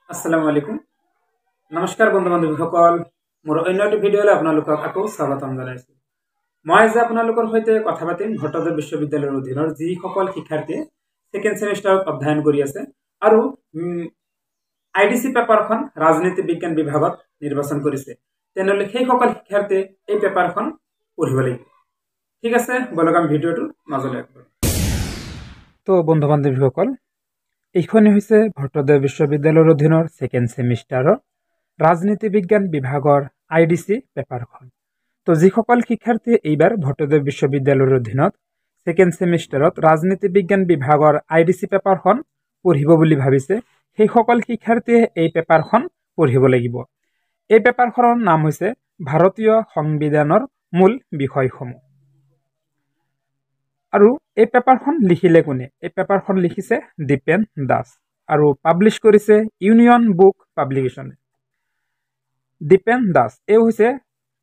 আসসালামু আলাইকুম নমস্কাৰ বন্ধু বান্ধৱীসকল মোৰ অন্য এটা ভিডিঅ'লৈ আপোনালোকক আকৌ স্বাগতম জনাইছোঁ মই আজি আপোনালোকৰ সৈতে কথা পাতিম ভট্টাচাৰ্য বিশ্ববিদ্যালয়ৰ অধীনৰ যিসকল শিক্ষাৰ্থীয়ে সেকেন্ড সেমিষ্টাৰত অধ্যয়ন কৰি আছে আৰু আইডিসি পেপাৰখন ৰাজনীতি বিজ্ঞান বিভাগত নিৰ্বাচন কৰিছে তেনেহ'লে সেই সকল শিক্ষাৰ্থীয়ে এই পেপাৰখন পঢ়িব লাগিব ঠিক আছে বলক আমি ভিডিঅ'টো মাজলৈ আগবঢ়াম তো বন্ধু বান্ধৱীসকল এইখনে হৈছে ভট্টাচাৰ্য বিশ্ববিদ্যালয়ৰ অধীনৰ সেকেন্ড সেমিষ্টাৰৰ ৰাজনীতি বিজ্ঞান বিভাগৰ আইডিসি পেপাৰখন তো যিসকল শিক্ষাৰ্থী এইবাৰ ভট্টাচাৰ্য বিশ্ববিদ্যালয়ৰ অধীনত সেকেন্ড সেমিষ্টাৰত ৰাজনীতি বিজ্ঞান বিভাগৰ আইডিসি পেপাৰখন পঢ়িব বুলি ভাবিছে সেই সকল শিক্ষাৰ্থীয়ে এই পেপাৰখন পঢ়িব লাগিব এই পেপাৰখনৰ নাম হৈছে ভাৰতীয় সংবিধানৰ মূল বিষয়সমূহ আৰু এই পেপাৰখন লিখিলে কোনে এই পেপাৰখন লিখিছে দীপেন দাস আৰু পাবলিশ কৰিছে ইউনিয়ন বুক পাব্লিকেশ্যনে দীপেন দাস এই হৈছে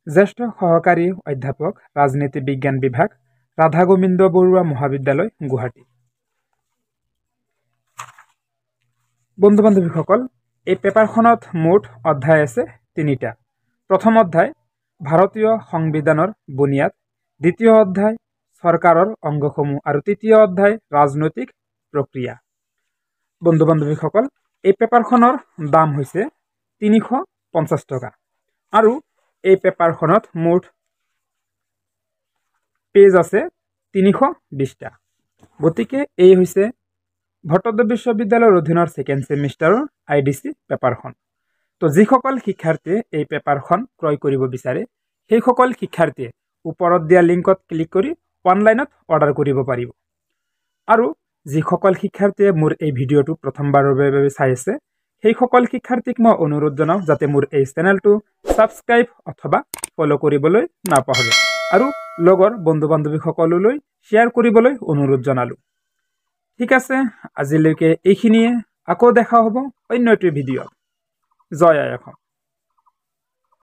জ্যেষ্ঠ সহকাৰী অধ্যাপক ৰাজনীতি বিজ্ঞান বিভাগ ৰাধা গোবিন্দ বৰুৱা মহাবিদ্যালয় গুৱাহাটী বন্ধু বান্ধৱীসকল এই পেপাৰখনত মুঠ অধ্যায় আছে তিনিটা প্ৰথম অধ্যায় ভাৰতীয় সংবিধানৰ বুনিয়াদ দ্বিতীয় অধ্যায় চৰকাৰৰ অংগসমূহ আৰু তৃতীয় অধ্যায় ৰাজনৈতিক প্ৰক্ৰিয়া বন্ধু বান্ধৱীসকল এই পেপাৰখনৰ দাম হৈছে ৩৫০ টকা আৰু এই পেপাৰখনত মুঠ পেজ আছে ৩২০টা গতিকে এই হৈছে ভট্টাচাৰ্য বিশ্ববিদ্যালয়ৰ অধীনৰ সেকেন্ড সেমিষ্টাৰৰ আইডিসি পেপাৰখন তো যিসকল শিক্ষাৰ্থীয়ে এই পেপাৰখন ক্ৰয় কৰিব বিচাৰে সেই সকল শিক্ষাৰ্থীয়ে ওপৰত দিয়া লিংকত ক্লিক কৰি অনলাইনত অৰ্ডাৰ কৰিব পাৰিব আৰু যিসকল শিক্ষাৰ্থীয়ে মোৰ এই ভিডিঅ'টো প্ৰথমবাৰৰ বাবে চাই আছে সেই সকল শিক্ষাৰ্থীক মই অনুৰোধ জনাওঁ যাতে মোৰ এই চেনেলটো সাবস্ক্ৰাইব অথবা ফলো কৰিবলৈ নাপাহৰে আৰু লগৰ বন্ধু বান্ধৱীসকললৈ শ্বেয়াৰ কৰিবলৈ অনুৰোধ জনালোঁ ঠিক আছে আজিলৈকে এইখিনিয়ে আকৌ দেখা হ'ব অন্য এটা ভিডিঅ' জয় আই অসম